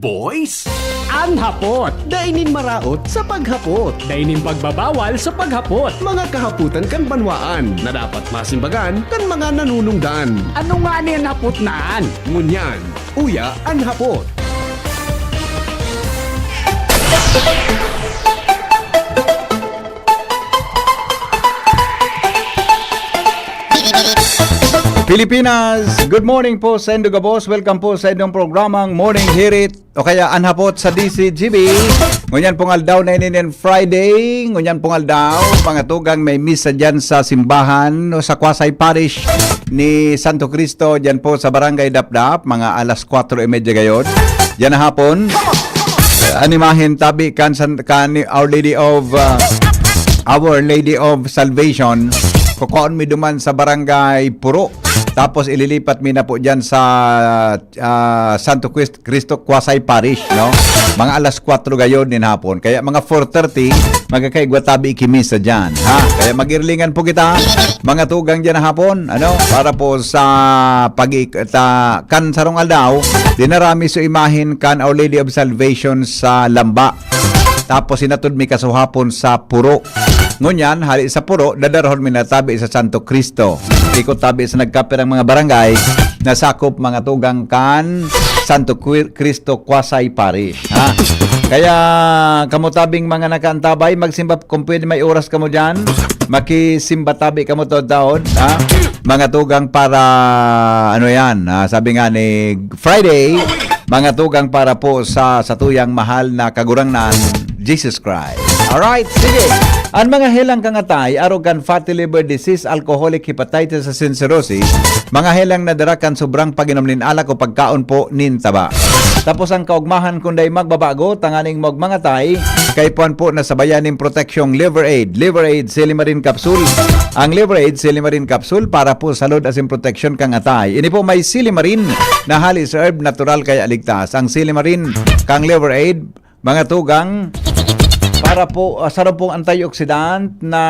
Boys, Ang hapot, dainin maraot sa paghapot. dainin pagbabawal sa paghapot. Mga kahaputan kan banwaan na dapat masimbagan kan mga nanunungdan. Ano nga niyan hapot naan? Ngunyan, uya ang hapot. Pilipinas, good morning po sa Indoga Boss. Welcome po sa inyong programang Morning Hirit o kaya Anhapot sa DCGB. Ngunyan pong aldaw na inin Friday. Ngunyan pong aldaw, pangatugang may misa dyan sa simbahan o sa Kwasay Parish ni Santo Cristo dyan po sa Barangay Dapdap, mga alas 4:30 gayon. Dyan na hapon, animahin tabi kan Our Lady of Salvation. Kukuon mi duman sa Barangay Puro. Tapos ililipat mi na po dyan sa Santo Cristo Kwasay Parish, no? Mga alas 4 gayon din hapon. Kaya mga 4:30 magkakaigwatabi ikimisa dyan, ha? Kaya magirlingan po kita, mga tugang dyan hapon, ano? Para po sa kan sarong aldaw, dinarami so imahin kan Our Lady of Salvation sa Lamba. Tapos sinatod mi kasuhapon sa Puro. Ngunyan, hali sa Puro, dadarahon mi na tabi sa Santo Cristo. Ikot tabi sa nagkapirang mga barangay na sakop mga tugang kan Santo Cristo Kwasay Parish. Ha? Kaya kamutabing mga nakaantabay, magsimba kung pwede may oras kamo dyan. Makisimba tabi kamo to taon. Ha? Mga tugang para, ano yan, sabi nga ni Friday, mga tugang para po sa tuyang mahal na kagurangnan, Jesus Christ. Alright, sige. Ang mga helang kangatay, arrogant fatty liver disease, alcoholic hepatitis and cirrhosis, mga helang nadarakan sobrang pag-inom nin alak o pagkaon po nin taba. Tapos ang kaugmahan kunday magbabago, tanganing magmangatay, kay puan po na sabayaning proteksyong Liver Aid. Liver Aid Silimarin Capsule. Ang Liver Aid Silimarin Capsule para po salud asin proteksyon kangatay. Ini po may Silimarin na halis herb natural kaya ligtas. Ang Silimarin kang Liver Aid, mga tugang, para po sarap pong antioxidant na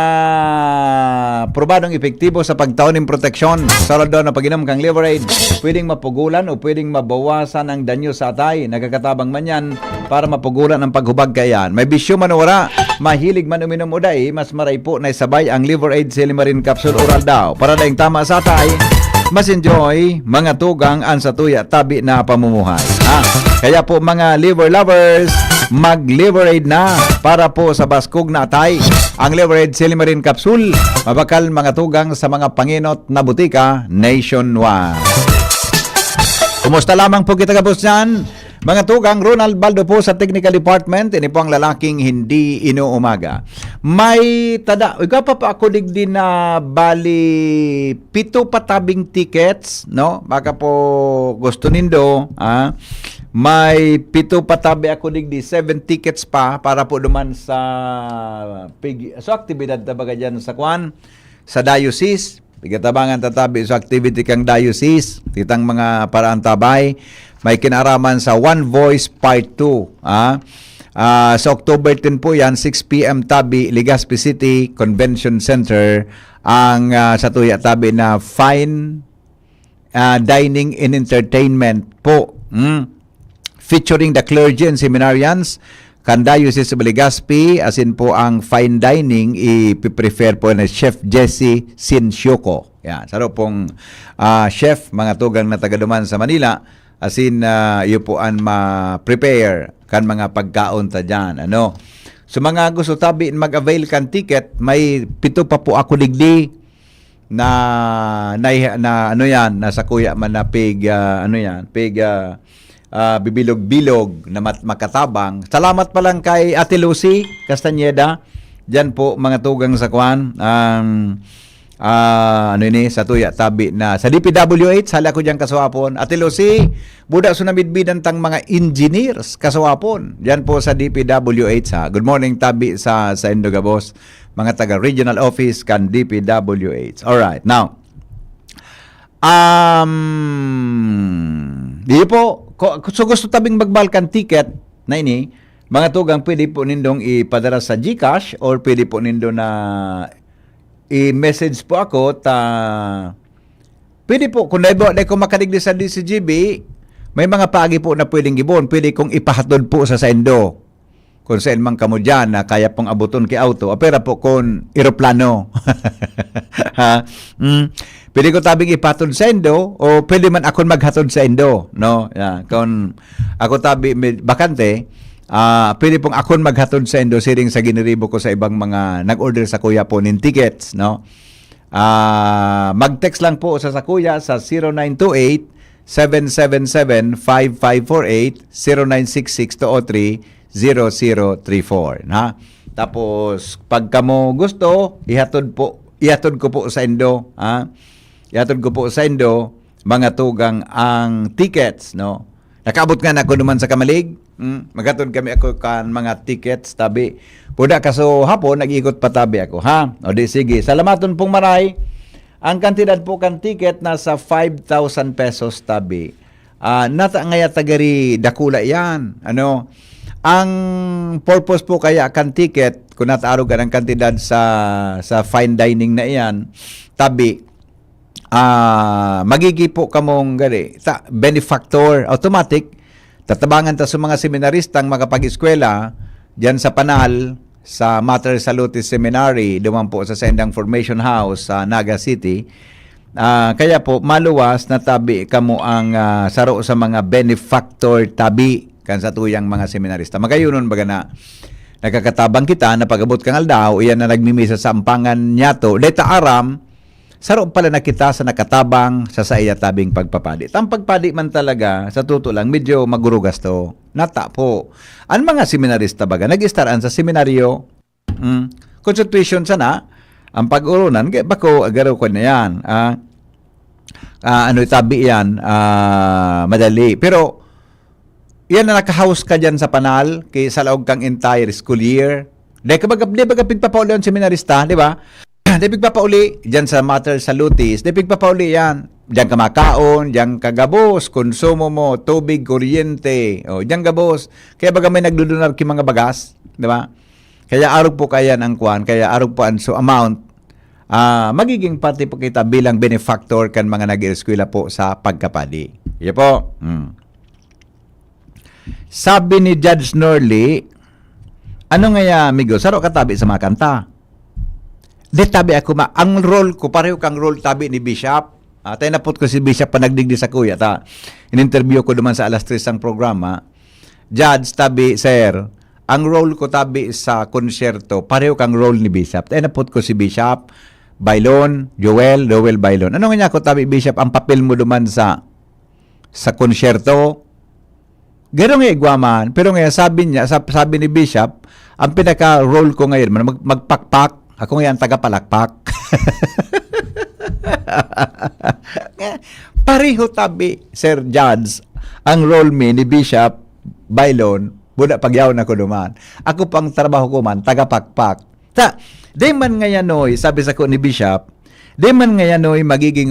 probadong epektibo sa pagtaon ng proteksyon. Sarap daw na pag-inom kang Liver Aid, pwedeng mapugulan o pwedeng mabawasan ang danyo sa atay. Nagkakatabang man yan para mapugulan ang paghubag kayan. May bisyo man o wala, mahilig man uminom o day, mas maray po na isabay ang Liver Aid Silimarin Capsule Oral daw. Para daing tama sa atay, mas enjoy mga tugang ang satuya tabi na pamumuhay. Kaya po mga liver lovers, mag-Liver Aid na para po sa baskog na atay. Ang Liver Aid Silimarin Capsule, mabakal mga tugang sa mga panginot na butika nationwide. Kumusta lamang po kita kabos dyan? Mga tugang, Ronald Baldo po sa Technical Department. Ini po ang lalaking hindi inuumaga. May tada, ikaw pa ako digdi na bali 7 patabing tickets, no? Baka po gusto nindo, may 7 patabi ako digdi, 7 tickets pa para po duman sa aktibidad tabaga dyan sa Kwan, sa diocese. Pigatabangan tatabi sa activity kang diocese, kitang mga paraan tabay. May kinaraman sa One Voice Part 2. Sa October 10 po yan, 6 p.m. tabi, Legazpi City Convention Center, ang sa tuya tabi na Fine Dining and Entertainment po. Featuring the clergy and seminarians, kan Diocese of Legazpi, asin po ang fine dining, i-prefer po na Chef Jesse Sinsyoko. Yan, saro pong chef, mga tugang na tagaduman sa Manila, asin iyo po ang ma-prepare kan mga pagkaon ta dyan. Ano? So mga gusto tabi mag-avail kan ticket, may 7 pa po ako digdi na ano yan, nasa kuya man na bibilog-bilog na makatabang. Salamat pa lang kay Ate Lucy Castañeda. Diyan po mga tugang sa Kwan. Sa tuya tabi na sa DPWH, sali ako diyan kasuwapon. Ate Lucy, buda sunamidbidan tang mga engineers kasuwapon. Diyan po sa DPWH, ha. Good morning tabi sa Indoga Boss, mga taga regional office kan DPWH. Alright, now di po, so gusto tabing magbalkan ticket na ini, mga tugang pwede po nindong ipadala sa GCash or pwede po nindong na i-message po ako pwede po, kung dahil ko makadigdi sa DCGB, may mga paagi po na pwedeng gibon. Pwede kong ipahatod po sa sendo. Kung saan man kamo dyan na kaya pong abuton kay auto. Apera po kung eroplano. Ha? Pwede ko tabing ipatod sa sendo o pwede man akong maghatod sa sendo. No? Kung ako tabi bakante, pwede pong akong maghatod sa sendo siring sa giniribo ko sa ibang mga nag-order sa kuya po ng tickets. No? Mag-text lang po sa kuya sa 0928-777-5548 0966-203-0034. Ha? Tapos, pag kamo gusto, ihatod ko po sa Indo. Ha? Ihatod ko po sa Indo, mga tugang ang tickets. No? Nakaabot nga na ako naman sa Kamalig. Maghatod kami ako kan mga tickets, tabi. Puda kaso hapon, nag-ikot pa tabi ako. Ha? O di sige, salamaton pong maray. Ang kantidad po kan ticket nasa 5,000 pesos tabi. Nata ngaya tagari dakula yan. Ano? Ang purpose po kaya kan ticket, kung nataarog ka ng kantidad sa fine dining na iyan, tabi, magigi po kamong gari, benefactor, automatic, tatabangan ta sa mga seminaristang makapag-eskwela, dyan sa Panal, sa Mater Salutis Seminary, duman po sa Sendang Formation House sa Naga City. Kaya po, maluwas na tabi kamo ang saro sa mga benefactor tabi kan sa tuyang mga seminarista. Magayunon baga na nakakatabang kita na pag-abot kang aldaw, iyan na nagmimisa sa ampangan niya to. Deta aram, saro pala na kita sa nakatabang sa iya tabing pagpapadi. Ang pagpadi man talaga, sa tuto lang, medyo magurugas to. Nata po. Ang mga seminarista baga, nag-staran sa seminaryo, constitution sana, ang pag-urunan, bako, agaraw ko na yan. Tabi yan, madali. Pero, yan na nakahouse ka dyan sa Panal, kay sa laog kang entire school year. Di baga pigpapauli ang seminarista, di ba? Di pigpapauli dyan sa Mater Salutis, di pigpapauli yan. Diyan ka makaon, diyan ka gabos, konsumo mo, tubig, kuryente, diyan gabos. Kaya baga may nagdudunar ki mga bagas, di ba? Kaya arog po kaya ang kuan, kaya arog po ang so amount, magiging parte po kita bilang benefactor kan mga nag-eskwela po sa pagkapadi. Iya po. Sabi ni Judge Norley, ano nga amigo, saro ka tabi sa mga kanta? Di tabi ako ang role ko, pareho kang role tabi ni Bishop. Tayo napot ko si Bishop panagdigdi sa kuya. In-interview ko naman sa alas 3 ang programa. Judge, tabi, sir, ang role ko tabi sa konsyerto, pareho kang role ni Bishop. Tayo napot ko si Bishop, Bailon, Joel Bailon. Ano nga ako tabi, Bishop, ang papel mo naman sa konsyerto? Gano'n nga igwaman. Pero ngayon, sabi ni Bishop, ang pinaka-role ko ngayon, magpakpak. Ako ngayon, taga-palakpak. Pareho tabi, Sir Judge, ang role me ni Bishop Bailon, buda pagyaw na ko naman. Ako pang trabaho ko man, taga-pakpak. Di man ngayon, sabi sa ko ni Bishop, di man ngayon magiging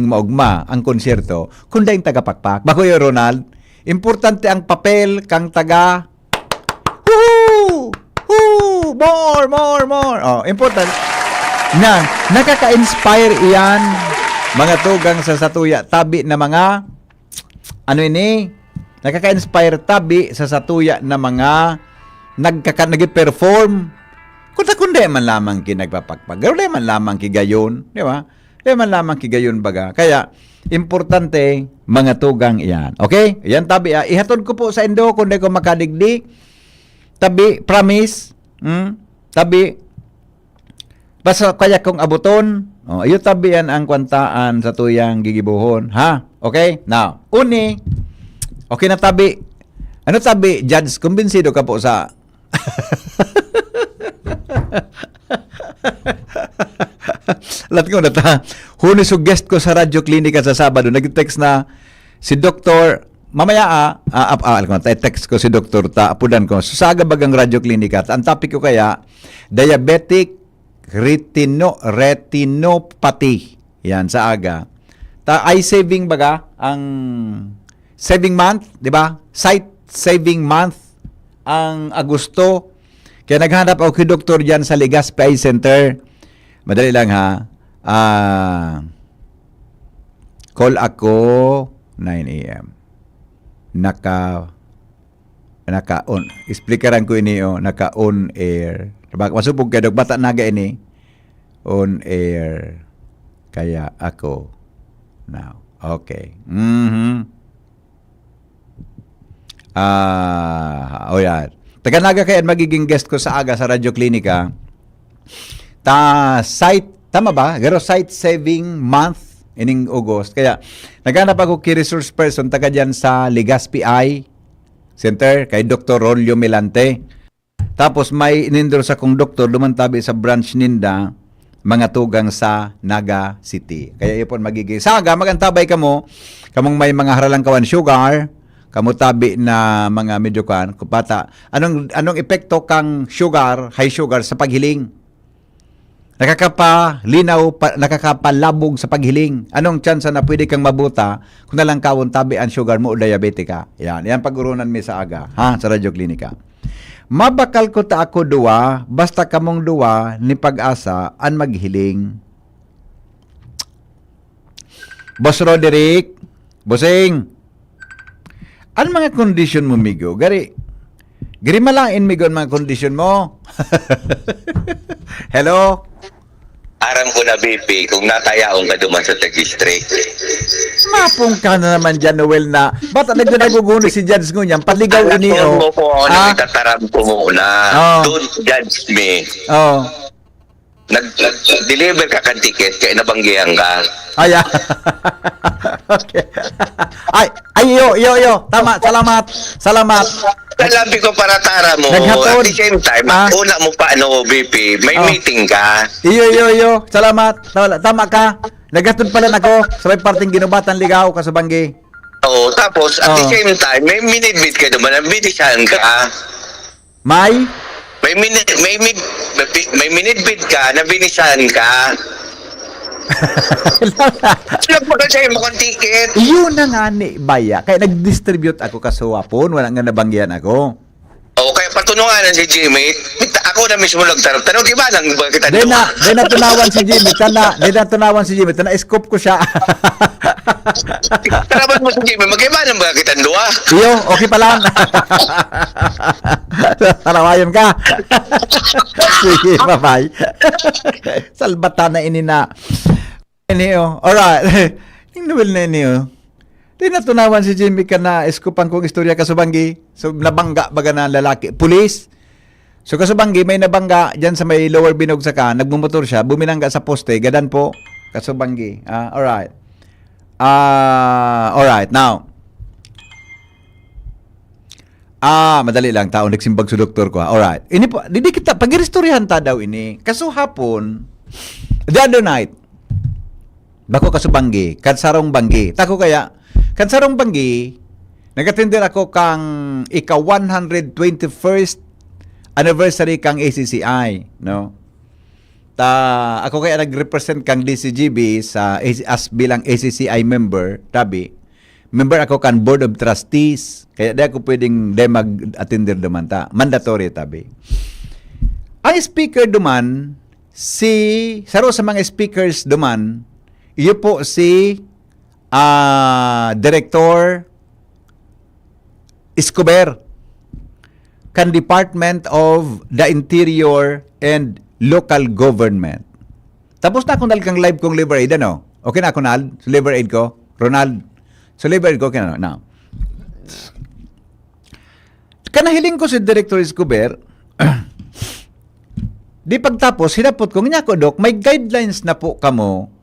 maugma ang konsyerto, kung dahing taga-pakpak. Bako yung Ronald, importante ang papel kang taga more. Important. Nakaka-inspire iyan mga tugang sa satuya tabi na mga nakaka-inspire tabi sa satuya na mga nag-perform. Kundi man lamang kinagpapagpag. Kundi man lamang kigayon, di ba? Kundi man lamang kigayon baga. Kaya importante mga tugang iyan. Okay? Iyan tabi. Ihatod ko po sa Indo kundi ko makadigdi. Tabi, promise. Tabi. Basta kaya kong abuton. Ayo tabi yan ang kwantaan sa tuyang gigibuhon. Ha? Okay? Now, uni. Okay na tabi. Ano tabi? Judge, kumbinsido ka po sa... Lat ko na ta. Huni suggest ko sa Radyo Klinika sa Sabado. Nag-text na si Dr. Mamaya text ko si Dr. Apudan ko. Saga bagang Radyo Klinika. Ang topic ko kaya, diabetic retinopathy. Yan, sa aga. Eye saving baga, ang saving month, di ba? Sight saving month, ang Agosto. Kaya naghanap ako kay Dr. dyan sa Legazpi Eye Center. Madali lang ha. Call ako 9 a.m. Naka-on. Explikaran ko ini, naka-on air. Masupog kayo, bata naga ini. On air. Kaya ako now. Okay. Yan. Taga-naga kayo magiging guest ko sa aga sa Radyo Klinika. Tama ba? Pero site saving month ining August. Kaya naghanap ako kay resource person taga dyan sa Legazpi Eye Center kay Dr. Rolio Milante. Tapos may inindor sa kong doktor dumantabi sa branch ninda mga tugang sa Naga City. Kaya ipon magiging saga magantabay kamo kamong may mga haralang kawan sugar kamutabi na mga medyo kan kupata anong epekto kang high sugar sa paghiling. Nakakapalabog sa paghiling. Anong chance na pwede kang mabuta kung nalang kawon tabi ang sugar mo o diabetic ka? Yan pag-urunan mi sa aga, sa Radyo Klinika. Mabakal ko ta ako duwa, basta kamong duwa ni pag-asa an maghiling. Boss Roderick, bossing, an mga kondisyon mo, migo? Gari malain, migo, ang mga kondisyon mo. Hello? Aram ko na, BP, kung natayaong ka duman sa Tag-District. Mapong ka na naman dyan, Noel, na ba't naguguno si Judge Nguyen? Paligaw ini, Alam mo po ako na itataram ko muna. Don't judge me. Nag-deliver ka kang ticket, kaya nabanggihan ka. Ay, okay. Yo. Tama, salamat. Kalabi ko para tara mo. Naghatod. At the same time, una mo pa, BP, may meeting ka. Yo. Salamat. Tama ka. Naghatod pala ako sa may parting Ginubatan Ligaw, Kasubanggi. Oo, tapos at the same time, may minibit ka naman, binisan ka. May minibit ka, na binisan ka. Alam mo kasi mo kong ticket. Yun na nga ni Baya. Kaya nag-distribute ako kasuwapon. Wala nga nabanggihan ako. O, kaya patunungan si Jimmy. Ako na mismo nagtanong. Di ba lang ba kita Di na tunawan si Jimmy. Na-scoop ko siya. Taraban mo si Jimmy. Magkaibanan ba kita dua? Iyo, okay pa lang. Tarawayan ka. Sige, bye-bye. Salbata na ini na. Iniyo. Alright. Yung Noel na iniyo. Di natunawan si Jimmy ka na eskupan kong istorya Kasubanggi. So, nabangga baga na lalaki. Pulis. So, Kasubanggi, may nabangga dyan sa may lower binog sa ka. Nagmumotor siya. Buminangga sa poste. Gadan po. Kasubanggi. Alright. Alright. Now. Madali lang. Tao nagsimbag sa doktor ko. Alright. Ini po. Di kita. Pag-iristoryahan ta daw ini. Kaso hapon. The other night. Bako Kasubanggi, Kansarong Banggi. Tako kaya, Kansarong Banggi, nag-attender ako kang ika-121st anniversary kang ACCI, no? Ako kaya nag-represent kang DCGB as bilang ACCI member, tabi. Member ako kang Board of Trustees, kaya di ako pwedeng mag-attender duman ta. Mandatory, tabi. Ang speaker duman, saro sa mga speakers duman, iyo po si Director Escobar kan Department of the Interior and Local Government. Tapos na akong nalkang live kong Liver Aid, ano? Okay na ako na, so Liver Aid ko. Ronald, so Liver Aid ko, okay na. Now, kanahiling ko si Director Escobar, di pagtapos, hinapot ko, nga ko, Dok, may guidelines na po kamo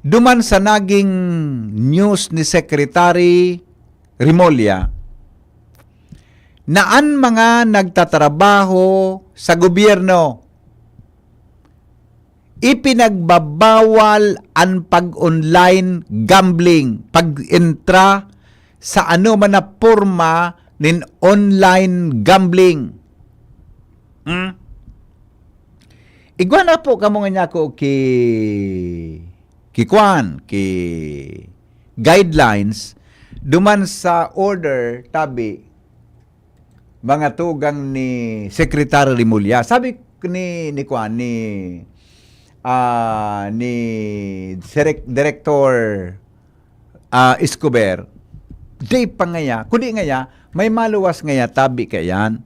duman sa naging news ni Secretary Rimolya na ang mga nagtatrabaho sa gobyerno ipinagbabawal ang pag-online gambling, pag-entra sa ano man na forma ng online gambling. Igwa na po kamo nga niya ko ki guidelines duman sa order tabi mga tugang ni Secretary Rimulya. Sabi ni Director Escobar, di pa ngaya, kundi ngaya, may maluwas ngaya, tabi kayan.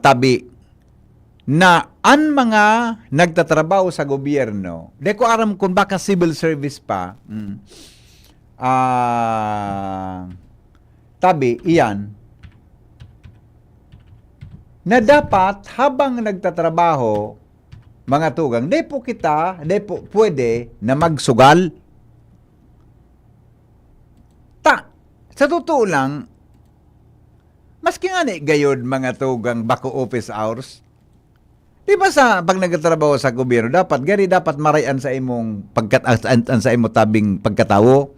Tabi, na ang mga nagtatrabaho sa gobyerno, di ko aram kung baka civil service pa, tabi, iyan, na dapat habang nagtatrabaho, mga tugang, di po pwede na magsugal. Sa totoo lang, maski nga ni gayod mga tugang bako office hours, di ba pag nagtatrabaho sa gobyerno, dapat marayan sa imong sa imong tabing pagkatawo.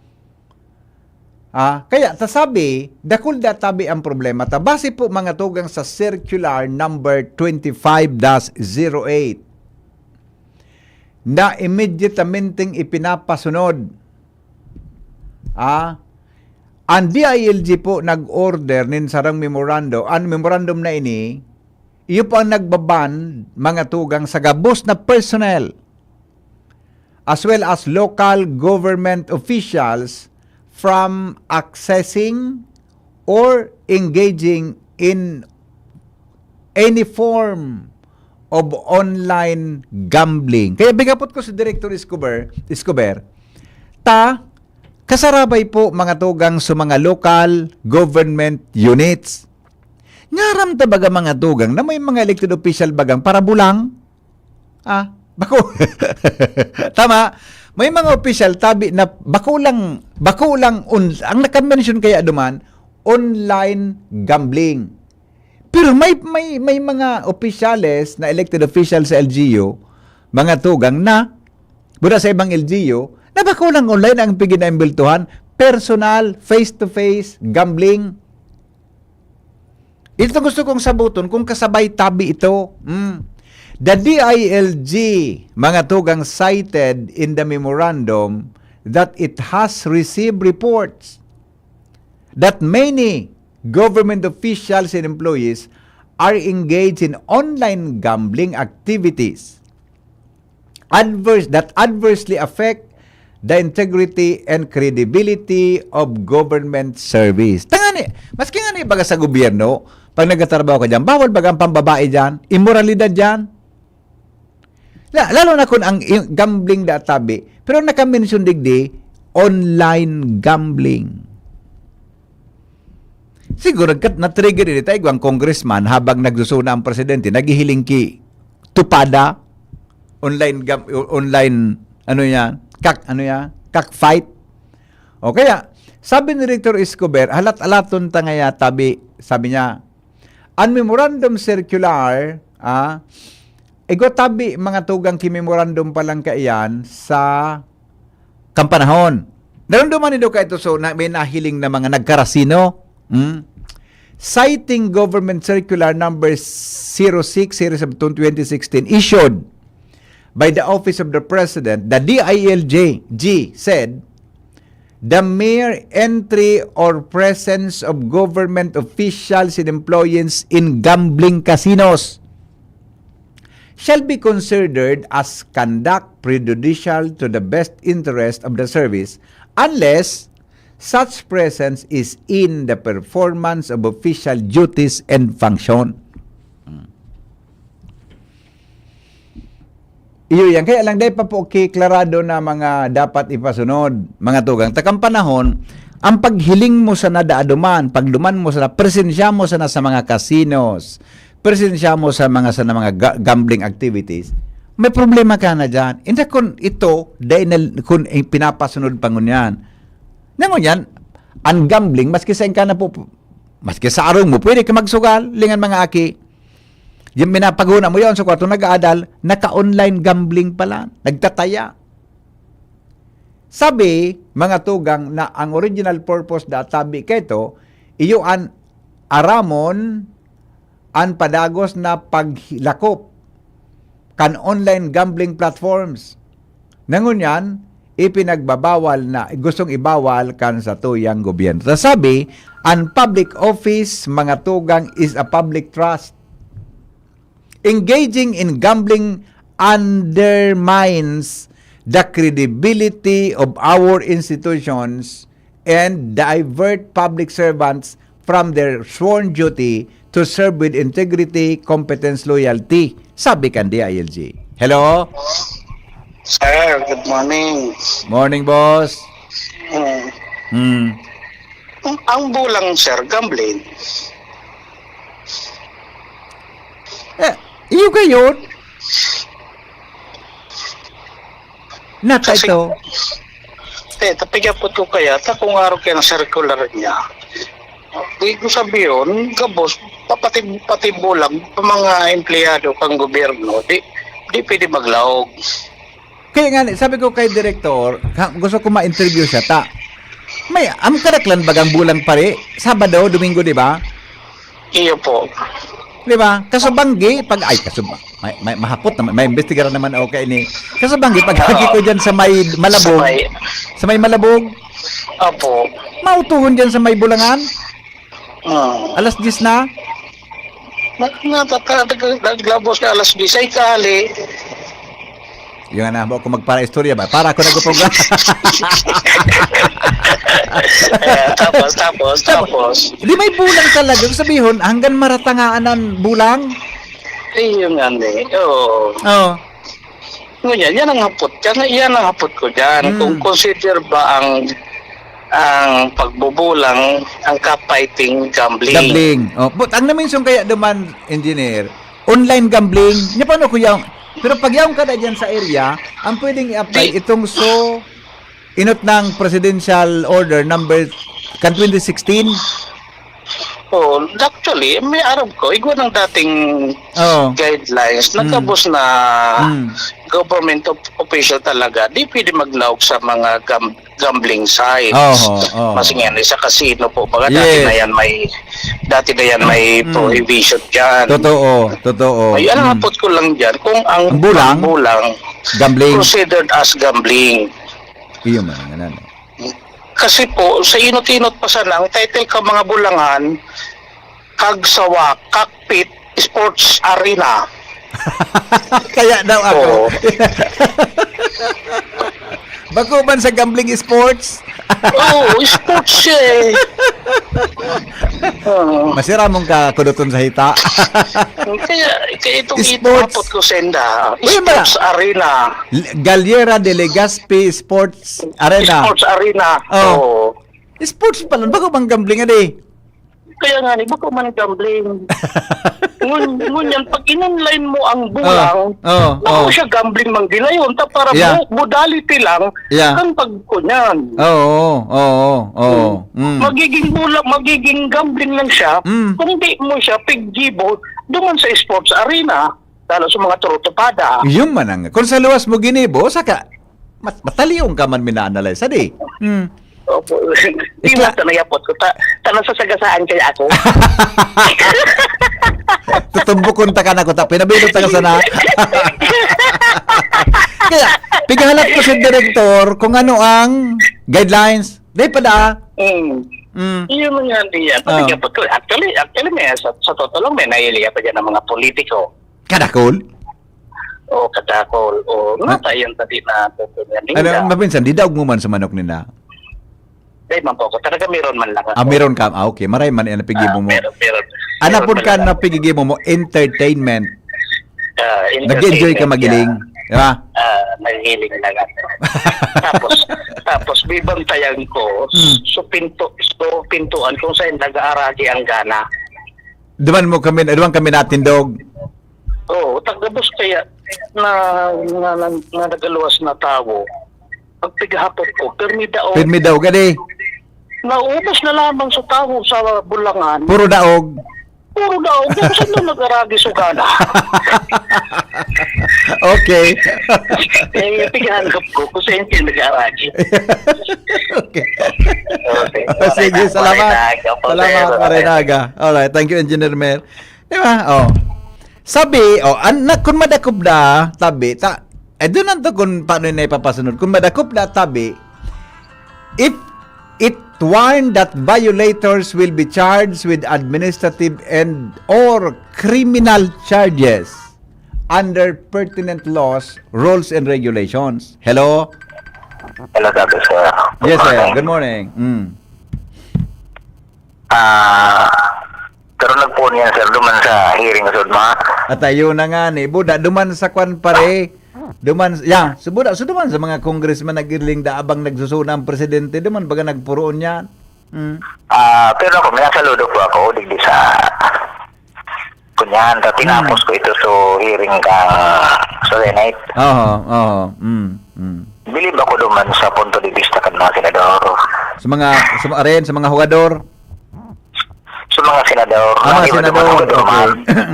Kaya tasabi, dakul tabi ang problema. Base po mga tugang sa circular number 25-08 na immediatamente ipinapasunod. Ang DILG po nag-order nin sarang memorandum. Ang memorandum na ini, iyo po ang nagbaban mga tugang sa gabos na personnel as well as local government officials from accessing or engaging in any form of online gambling. Kaya bigapot ko si Director Escobar, kasarabay po mga tugang sa mga local government units. Ngaram ta baga mga tugang na may mga elected official bagang para bulang. Bako. Tama. May mga official tabi na bakulang ang naka-mention kaya duman online gambling. Pero may mga opisyales na elected officials sa LGU, mga tugang na buda sa ibang LGU, na bakulang online ang piginaimbiltuhan, personal, face-to-face, gambling. Ito gusto kong sabuton kung kasabay tabi ito. The DILG, mga tugang, cited in the memorandum that it has received reports that many government officials and employees are engaged in online gambling activities that adversely affect the integrity and credibility of government service. Tangani, maski nga baga sa gobyerno, pag nagtatrabaho ka dyan, bawal baga ang pambabae dyan, immoralidad dyan. Lalo na kung ang gambling da tabi, pero nakamention digdi, online gambling. Siguro na-trigger din tayo ang congressman habang nagsusuna ang presidente, naghihiling ki tupada, online, cockfight. O kaya, sabi ni Director Escobar, halat-alaton tangaya tabi, sabi niya, ang memorandum circular, tabi mga tugang memorandum pa lang kaiyan sa kampanahon. Naramdaman niyo ka ito, so may nahiling na mga nagkarasino. Citing government circular number 06/2016 issued by the Office of the President, the DILG said, the mere entry or presence of government officials and employees in gambling casinos shall be considered as conduct prejudicial to the best interest of the service unless such presence is in the performance of official duties and function. Iyo yan. Kaya lang dahil pa po klarado na mga dapat ipasunod, mga tugang. Takang panahon, ang paghiling mo sa nadaaduman, pagduman mo sa presensya mo sa mga casinos, presensya mo sa mga gambling activities, may problema ka na dyan. Hindi kung ito, dahil kung pinapasunod pa ngunyan. Ngunyan, ang gambling, maski sa ka na po, maski sa araw mo, pwede ka magsugal, lingan mga aki. Yung minapaguna mo yun sa kwarto nag-aadal, naka-online gambling pala, nagtataya. Sabi, mga tugang, na ang original purpose da tabi keto, iyo an aramon, an padagos na paglakop kan online gambling platforms. Nangunyan, ipinagbabawal na, gustong ibawal kan sa tuyang gobyerno. Sabi, ang public office, mga tugang, is a public trust. Engaging in gambling undermines the credibility of our institutions and divert public servants from their sworn duty to serve with integrity, competence, loyalty. Sabi kan DILG. Hello? Sir, good morning. Morning, boss. Hmm. Hmm. Ang bulang, sir, gambling. Iyo kayo? Nata Kasi- ito. Tapigapot ko kaya, kung araw kayo ng circular niya. Di ko sabihin, gabos, pati bulang, mga empleyado kang gobyerno, di pwede maglaog. Kaya nga, sabi ko kay Director, gusto ko ma-interview siya, may kadaklan bagang bulang pare, Sabado, Domingo, di ba? Iyo po. Di ba? Kasabanggi, may mahapot naman, may investigator naman ako kay ni. Kasabanggi, pag hagi ko dyan sa may Malabog, sa may Malabog, Apo. mautuhon dyan sa may Bulangan, alas 10 na. Naglabos na alas 10 ay kali. Yung na ako magpara-istorya ba? Para ako nag-program. Tapos. Di may bulang talaga. Yung sabihin, hanggang maratangaanan bulang. Yung oo. Oo. Ngunyan, yan ang hapot. Yan ang hapot ko dyan. Kung consider ba ang pagbubulang, ang fighting gambling. Gambling. Oh, but ang naminsong kaya duman, engineer, online gambling. Nya paano kuya? Pero pag yaong ka na dyan sa area, ang pwedeng i-apply itong inot ng Presidential Order number 2016. Oh, actually, may aram ko, igwa ng dating guidelines, nagkabos na government official talaga, di pwede maglawag sa mga gambling site. Masingyan sa casino po. Baga dati na yan may prohibition dyan. Totoo. Ay, ang hapot ko lang dyan, kung ang bulang gambling considered as gambling. Iyo man nga Kasi po, sa inot-inot pa sana, ang title ka mga bulangan, Kagsawa, Cockpit, Sports Arena. Kaya daw ako. Bako man sa gambling sports? Sports eh. Masira mong kakuduton sa hita. Kaya itong Sports. itapot ko senda. Uy, Sports Arena. Galliera de Legazpi Sports Arena. Sports Arena. Oh. Sports pa lang. Bako bang gambling adi? Kaya nga, bako man gambling. Ngunyan, pag in-online mo ang bulang, ako siya gambling mang ginayon, para modality lang, kan pagkunyan. Magiging bulang, magiging gambling lang siya, kung di mo siya piggibo, duman sa sports arena, lalo sa mga turutupada. Yung manang. Kung sa luwas mo ginibo, saka, mataliyong ka man mina-analyze, adi? Opo. Di mo tanayapot ko. Tanong sa sagasaan kaya ako. Tutumbukon ta ka na ko. Pinabilog ta ka sana. Kaya, pigahalat ko si Director kung ano ang guidelines. Dahil pa da. Iyon mo nga diyan. Actually, may, sa totoo lang, may nailiya pa dyan ng mga politiko. Kadakol? Kadakol. Natayan tadi na tutunan nila. Ano, mapinsan, di daog mo man sa manok nila. Dahil man po ko. Talaga meron man lang ako. Meron ka. Okay. Maray man yung napigibo mo. Meron. Anapod ka napigibo mo, entertainment. Nag-enjoy ka magiling. Di ba? Naghiling lang ako. tapos bibantayan ko, so pintuan kung saan nag-aaragi ang gana. Duman kami natindog. Tagabos kaya na nagaluwas na tao. Pag pigahapon ko, Pirmi daw gani. Naubos na lamang sa tao sa bulangan. Puro daog. Kung saan na nag-aragi sa gana. Okay. Pigahanap ko kung saan yung nag-aragi. Okay. Sige, salamat. Salamat, Marinaga. Alright, thank you, Engineer Mer. Di ba? Sabi, kung madakop na, tabi, doon nanto kung paano na ipapasunod. Kung madakop na, tabi, if it warned that violators will be charged with administrative and or criminal charges under pertinent laws, rules, and regulations. Hello? Hello, Dr. Sir. Yes, sir. Good morning. Pero nagpo niyan, sir, duman sa hearing sa mga. At ayun na nga ni Buda, duman sa kwan pare. Duman, subuda, so duman sa mga congressman nagiling da abang nagsusuna ang presidente, duman baga nagpuroon yan. Pero ako, may nasaludo po ako, digdi sa kunyan, tinapos ko ito sa hearing kang Senate. Oo. Bilib ako duman sa punto de vista kan mga senador. Sa mga hugador. Sa mga senador. Mga iba senador. duman ako duman. Okay.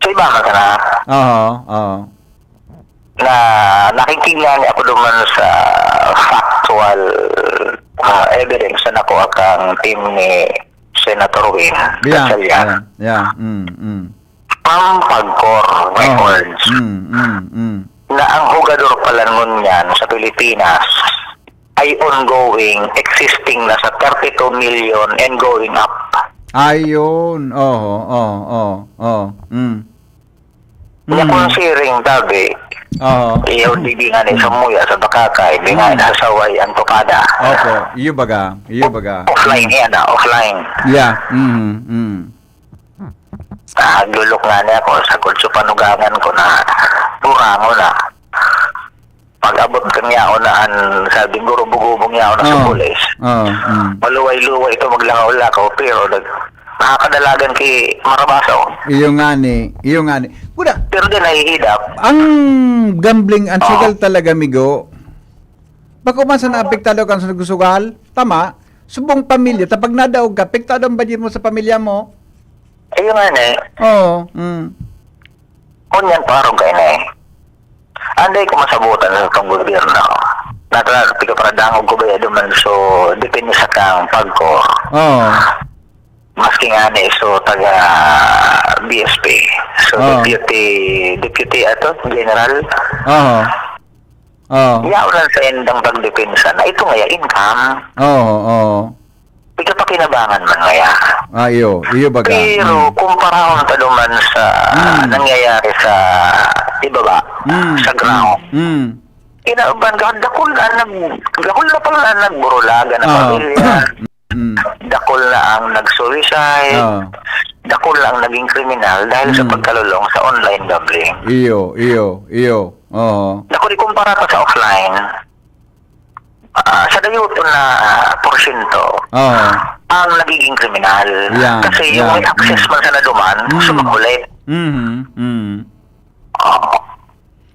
So iba man ka na. Oo. Na nakikinggan ako duman sa factual evidence na nakuha kang team ni Senator Win. Yeah. Pagkor records na ang hugador pala nun yan sa Pilipinas ay ongoing, existing na sa 32 million and going up. Ayun. Na considering tabi, iyo di nga ni Samuya sa Bakakay, di nga nasasaway ang tukada. Opo, iyo baga. Offline yan offline. Yeah. Gulok nga niya ako sa kulso panugangan ko na buhango na. Pag-abot ka niya ako naan, sabing gurubog-ubong niya ako na sa pulis. Maluway-luway ito maglangaw-lakaw, pero nakakadalagan kay Marabasaw. Iyo nga ni. Buda, Pero din nahihidap. ang gambling, ang sigal talaga, migo. Bako man sa naapektado kang sa gusugal, tama, subong pamilya, tapag nadaog ka, apektado ang budget mo sa pamilya mo. Ayun nga na Oo. Kunyan parang kayo na Anday ko masabutan sa itong gobyerno. Natalapit ka para dangog ko ba duman so depende sa kang pagko. Oo. Maski nga na so taga BSP. So deputy ato general. Yaw lang sa endang pagdepensa na ito nga income. Oo. Ito pa kinabangan man nga Iyo baga. Pero kumpara ta duman sa nangyayari sa ibaba sa ground. Inauban ka dakol na pala nagburulaga na pamilya. Dakol na ang nag-suicide. Dakol na ang naging kriminal dahil sa pagkalulong sa online gambling. Iyo. Dakol ikumpara ka sa offline. Sa dayuton na porsyento ang nagiging kriminal. Kasi yung may access man sa naduman, sumakulit.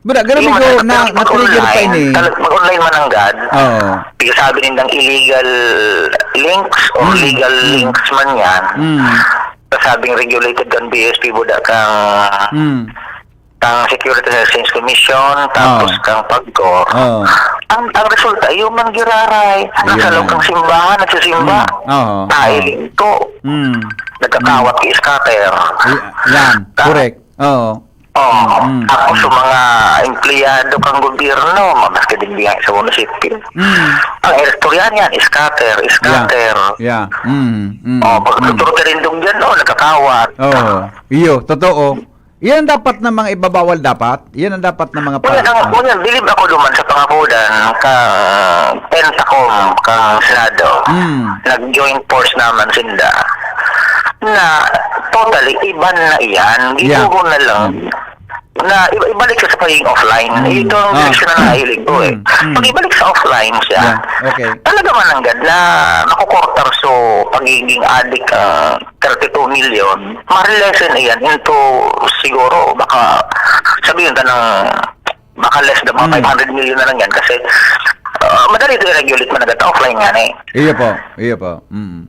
Buda, ganun ko na-trigger pa ini. Mag-online man ang God. Sabi nindang illegal links o legal links man yan. Sabing regulated kan BSP buda kang Security and Exchange Commission, tapos kang pagko. Ang resulta, yung manggiraray, nasa loob ng simbahan, nagsisimba. Dahil ito, nagkakawat kay scatter. Yan, correct. Tapos sa mga empleyado kang gobyerno, maski din biyang sa munisipyo. Ang elektoryan yan, scatter. Pagkuturo ka rin doon dyan, nagkakawat. Iyo, totoo. Yan ang dapat na mga ibabawal dapat. Yan ang dapat na mga Kunyan, bilib ako duman sa pangabudan kang Pentacom, kang Senado. Nag-joint force naman sinda. Na totally iba na iyan. Ginugo na lang. Na ibalik ka sa pagiging offline. Ito ang direction na nahilig ko Pag ibalik sa offline siya, talaga man ang gad na nakukortar so pagiging addict 32 million, ma-relation iyan into siguro baka sabihin ta ng baka less than mga 500 million na lang yan kasi madali ito i-regulate man agad offline nga Iyo po.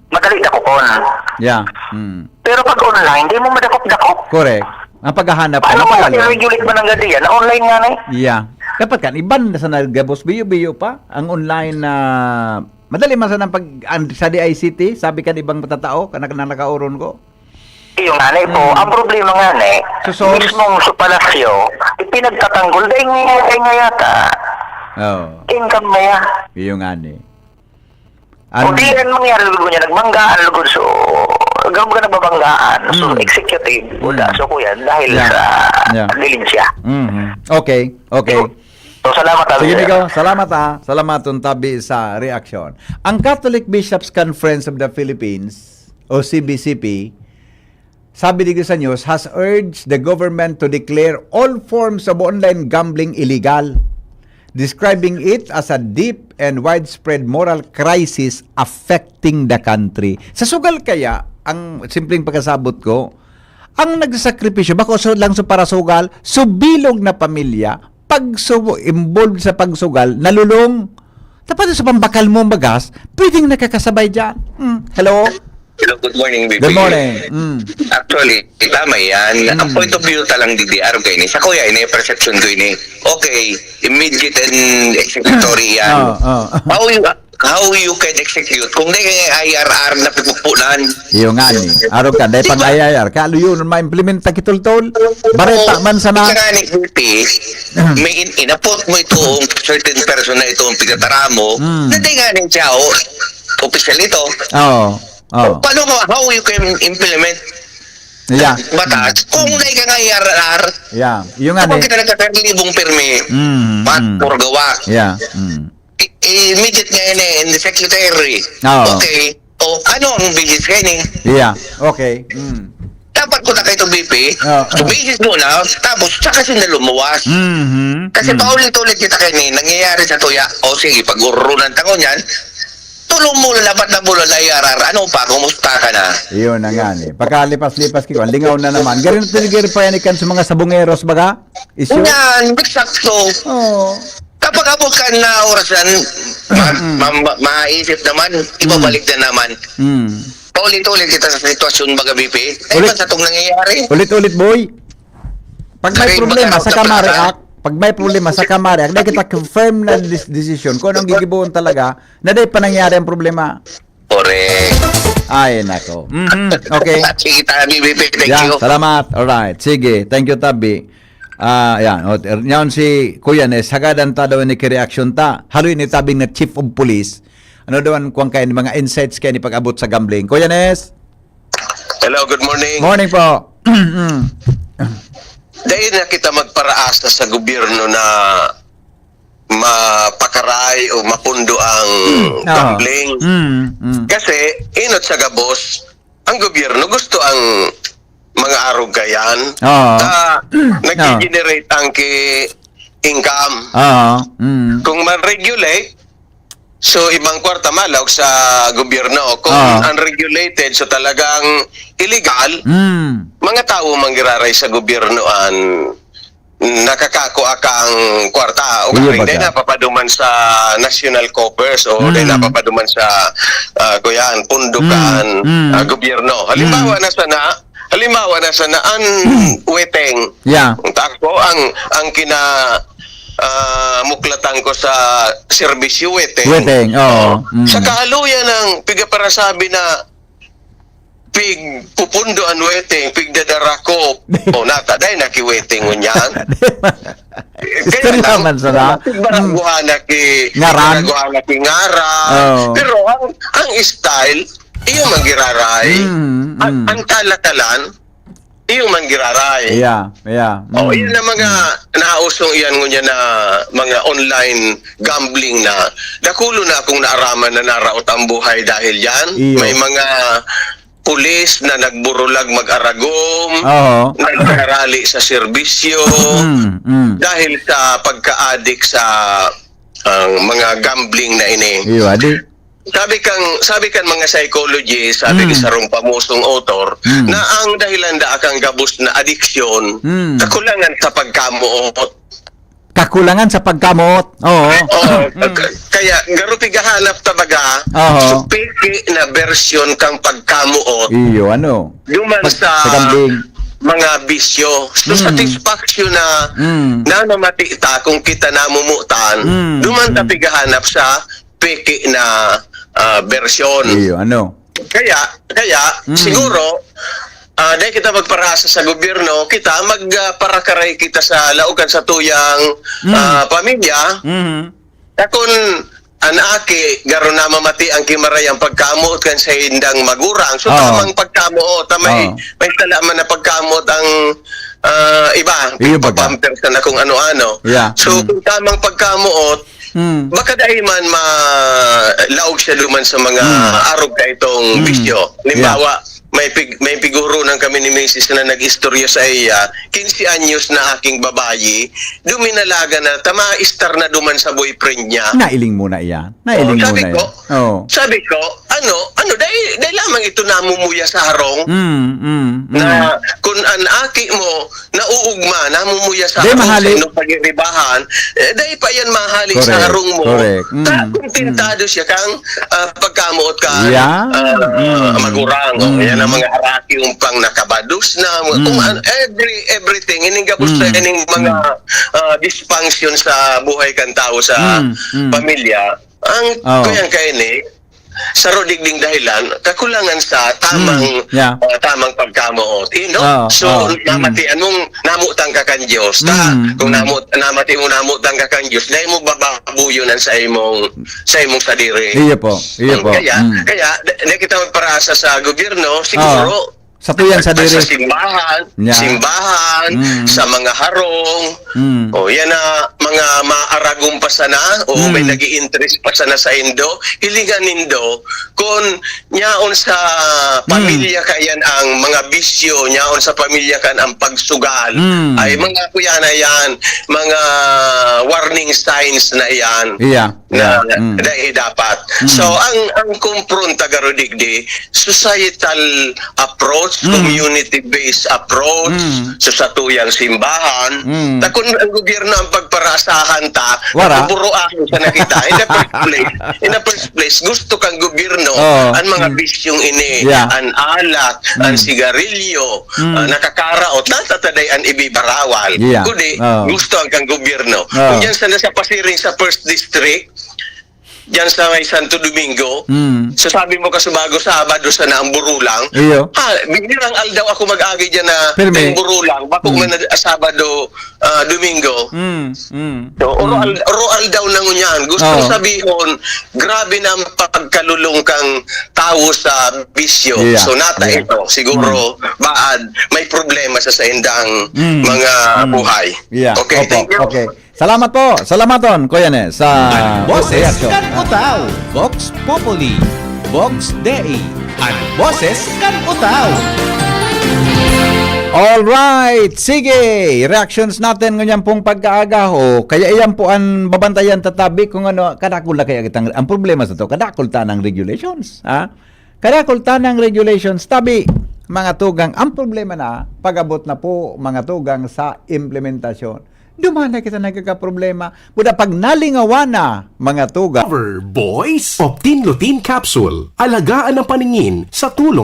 Madali dakopon. Pero pag online, di mo madakop-dakop. Correct. Ang paghahanap paano mo i-regulate man agad yan? Na online nga na Dapat kan, iban na sa nagabos, biyo-biyo pa. Ang online na, madali man sa sa DICT, sabi ka ibang matatao, nakauron ko. Yung nanay po, ang problema nga mismong sa palasyo, ipinagtatanggol, dahil nga yata. Income na ya. Yung nga o di yan mangyari, lugod niya, nagmanggaan, lugod so, gawin ka nababanggaan. So, executive, wala. So, kuya, dahil sa dilensya. Okay. So, salamat talaga. Sige, Nico. Salamat Salamat Tabi sa reaction. Ang Catholic Bishops Conference of the Philippines, o CBCP, sabi dito sa news, has urged the government to declare all forms of online gambling illegal, describing it as a deep and widespread moral crisis affecting the country. Sa sugal kaya, ang simpleng pagkasabot ko, ang nagsasakripisyo, bako lang sa para sugal, subilog na pamilya, involved sa pagsugal, nalulong. Tapos sa pambakal mo bagas, pwedeng nakakasabay dyan. Hello? Hello, good morning, baby. Good morning. Actually, tama yan. Ang point of view talang DDR ko ini. Sa kuya ini, perception ko ini. Okay, immediate and executory yan. How you can execute kung di kaya IRR na pipupunan? Iyo nga ni. Araw ka, dahil pag IRR, kalo yun, ma-implement na kitultol. Bareta man sa na. Sa nga ni BP, may inapot mo itong certain person na itong pigatara mo, na di nga ni siya, official ito. Paano mo, how you can implement batas kung di ka nga IRR? Iyo nga ni. Kapag kita nagkakar libong pirmi, pastor gawa. Immediate nga yun in the secretary. Okay. Ano ang bilis kayo ni? Okay. Dapat ko na kayo itong BP. So, bisis muna, tapos saka sila lumuwas. Kasi paulit-ulit kita kayo ni, nangyayari sa tuya, sige, pag-urunan tango niyan, tulong mo, labat na mula na IRR. Ano pa, kumusta ka na? Iyon na nga ni. Pagkalipas-lipas ko, lingaw na naman. Ganun tinigir pa yan ikan sa mga sabungeros baga? Issue? Yan, eksakto. Kapag abot ka na orasan, maisip naman, ibabalik na naman. Paulit-ulit kita sa sitwasyon baga BP. Ay, ba sa itong nangyayari? Ulit-ulit, boy. Pag may problema sa Kamariak, dahil kita confirm na decision kung anong gigibuon talaga, na dahil pa nangyari ang problema. Correct. Ay, nako. Okay. Sige, Tabi, BP. Thank you. Salamat. Alright. Sige. Thank you, Tabi. Yan si Kuya Nes, hagadan ta daw ni reaction ta. Haluin ni tabing na Chief of Police. Ano daw ang kuwang kayo ni mga insights kayo ni pag-abot sa gambling. Kuya Nes. Hello, good morning. Morning po. Dahil na kita magparaas na sa gobyerno na mapakaray o mapundo ang gambling. Kasi, inot sa gabos, ang gobyerno gusto ang mga arugayan nag-generate ang income. Kung man-regulate, so ibang kwarta malawag sa gobyerno. Kung unregulated, so talagang illegal, mga tao manggiraray sa gobyernoan nakakakuha kang kwarta o kung hindi napapaduman sa national coffers o hindi napapaduman sa pundukan gobyerno. Halimbawa na sana ang weteng. Tako ang muklatan ko sa serbisyo weteng. Sa kahaluyan ng pigaparasabi na pig pupundo ang weteng, pig dadarako. Nata dahil nakiweteng ngunyan. Kaya naman sana. Baraguhan na ki ngaran. Pero ang style, iyo manggiraray. Ang talatalan, iyo manggiraray. Iyon na mga nausong iyan ngunya na mga online gambling na dakulo na akong naaraman na naraot ang buhay dahil yan. May mga pulis na nagburulag mag-aragom, nagkarali sa serbisyo, dahil sa pagka-addict sa mga gambling na ini. Sabi kan mga psychologist, sabi sa rong pamusong author, na ang dahilan da akang gabos na addiction, kakulangan sa pagkamuot. Kaya garuti gahanap talaga supiki na version kang pagkamuot. Duman sa mga bisyo. So satisfaction na namamati ta kung kita namumutan, duman ta pigahanap sa piki na version. Kaya siguro dahil kita magparasa sa gobyerno, kita magparakaray kita sa laugan sa tuyang pamilya. Kung anaki garo na mamati ang kimaray ang pagkamot kan sa hindang magurang. So tamang pagkamot, may tala man na pagkamot ang iba, Iyo baga. pamper ka na kung ano-ano. Yeah. So kung tamang pagkamuot, baka dahil man malaog siya luman sa mga arog ka itong bisyo. Limbawa, may figuro ng kami ni Mrs. na nag-istorya sa iya, 15 anyos na aking babayi, duminalaga na, tama-istar na duman sa boyfriend niya. Nailing muna yan. Nailing sabi muna ko, yan. sabi ko, dahil lamang ito namumuya sa harong, na kung ang aki mo nauugma, namumuya sa Di harong mahali. sa inyong pagiribahan, dahil pa yan mahali Correct, sa harong mo. correct. Kung tintado siya kang pagkamuot ka, Yeah. magurang. Yan ang mga haraki yung pang nakabadus na, kung everything, iningabos sa ining mga dysfunction sa buhay kan tao sa pamilya. Ang kuyang kaini, sa rodigding dahilan, kakulangan sa tamang tamang pagkamuot. So, namatian mong namutang ka kan Diyos. Kung namati mo namutang ka kan Diyos, dahil mo bababuyonan sa imong sadiri. Iyo po. Kaya, di kita magparasa sa gobyerno, siguro, sa tuyan sa diri. Sa simbahan, sa mga harong, yan na mga maaragong pa sana, may nag-i-interest pa sana sa Indo, hilingan nindo, kung nyaon sa pamilya kayan ang mga bisyo, nyaon sa pamilya kan ang pagsugal, ay mga kuya na yan, mga warning signs na yan, na dahil dapat. So, ang kumpronta garodigdi, societal approach, community-based approach, sa tuyang simbahan, na kung ang gobyerno ang pagparasahan ta, buruahan sa nakita. In the first place, gusto kang gobyerno, ang mga bisyong ini, ang alak, ang sigarilyo, nakakaraot, natataday ang ibibarawal. Kundi, gusto ang kang gobyerno. Kung yan sana sa pasiring sa first district, diyan sa may Santo Domingo, sasabi mo kasubago Sabado sa naang burulang, binirang aldaw ako mag-agi dyan na yung burulang, bakong man na Sabado, Domingo. So, oral daw na ngunyan. Gusto sabihon, grabe na ang pagkalulong kang tao sa bisyo. So, nata ito, siguro, baad, may problema sa indang mga buhay. Okay, thank you. Okay. Salamat po. Salamaton, Kuya Ne, sa Boses reaction. kan Utaw, Vox Populi, Vox Dei, ang Boses kan Utaw. Alright, sige. Reactions natin nganyan pong pagkaagaho. Kaya iyan po ang babantayan tatabi kung ano, kadakul na kaya kitang, ang problema sa to, kadakul tanang regulations. Ha? Kadakul tanang regulations, tabi, mga tugang, ang problema na, pag-abot na po, mga tugang sa implementasyon. Dumana kita nagkakaproblema. Buda pag nalingawan na, mga tugang. Cover Boys Optin Lutein Capsule. Alagaan ang paningin sa tulong